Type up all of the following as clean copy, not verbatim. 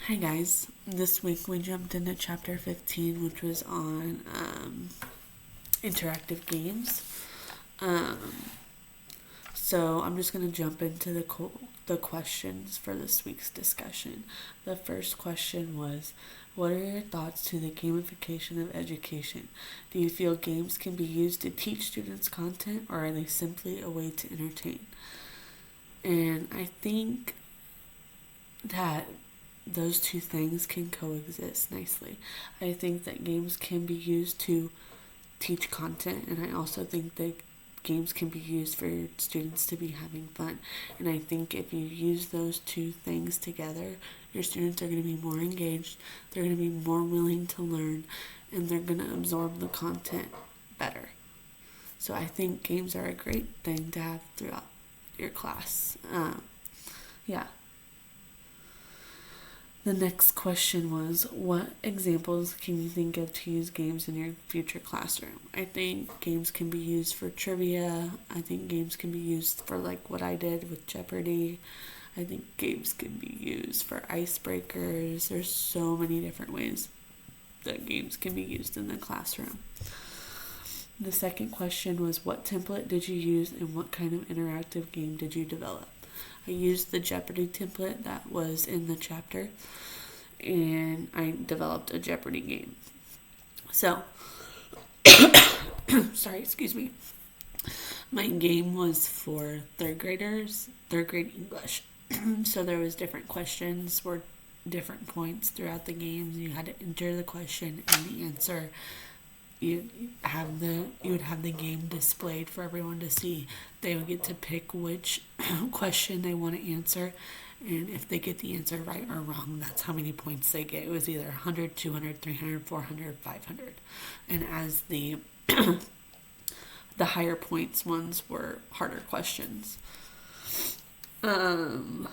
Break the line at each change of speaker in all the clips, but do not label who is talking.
Hi guys, this week we jumped into chapter 15, which was on interactive games. Um, so I'm just going to jump into the questions for this week's discussion. The first question was, what are your thoughts to the gamification of education? Do you feel games can be used to teach students content, or are they simply a way to entertain? And I think that those two things can coexist nicely. I think that games can be used to teach content, and I also think that games can be used for students to be having fun. And I think if you use those two things together, your students are going to be more engaged, they're going to be more willing to learn, and they're going to absorb the content better. So I think games are a great thing to have throughout your class. Yeah. The next question was, what examples can you think of to use games in your future classroom? I think games can be used for trivia. I think games can be used for like what I did with Jeopardy. I think games can be used for icebreakers. There's so many different ways that games can be used in the classroom. The second question was, what template did you use and what kind of interactive game did you develop? I used the Jeopardy template that was in the chapter, and I developed a Jeopardy game. So, sorry, excuse me. My game was for third graders, third grade English. So there was different questions for different points throughout the games. You had to enter the question and the answer. You would have the game displayed for everyone to see. They would get to pick which question they want to answer, and if they get the answer right or wrong, that's how many points they get. It was either 100, 200, 300, 400, 500. And as the the higher points ones were harder questions. Was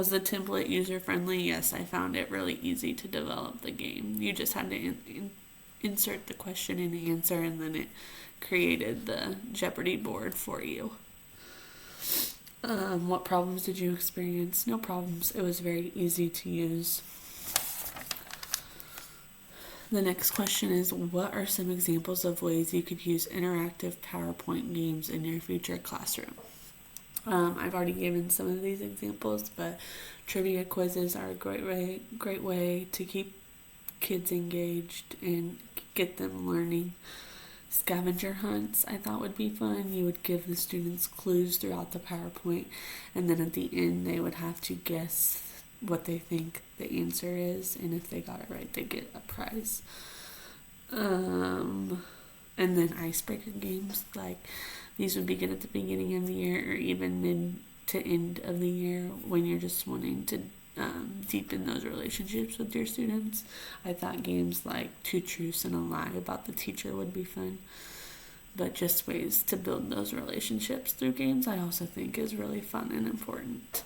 the template user friendly? Yes, I found it really easy to develop the game. You just had to insert the question and the answer, and then it created the Jeopardy board for you. What problems did you experience? No problems. It was very easy to use. The next question is, what are some examples of ways you could use interactive PowerPoint games in your future classroom? I've already given some of these examples, but trivia quizzes are a great way to keep kids engaged and get them learning. Scavenger hunts I thought would be fun. You would give the students clues throughout the PowerPoint, and then at the end they would have to guess what they think the answer is, and if they got it right, they get a prize. And then icebreaker games, like these would be good at the beginning of the year or even mid to end of the year when you're just wanting to deepen those relationships with your students. I thought games like Two Truths and a Lie about the teacher would be fun. But just ways to build those relationships through games I also think is really fun and important.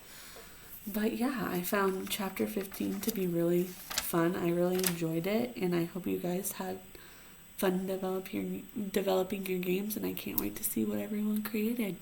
But yeah, I found chapter 15 to be really fun. I really enjoyed it, and I hope you guys had fun developing your games, and I can't wait to see what everyone created.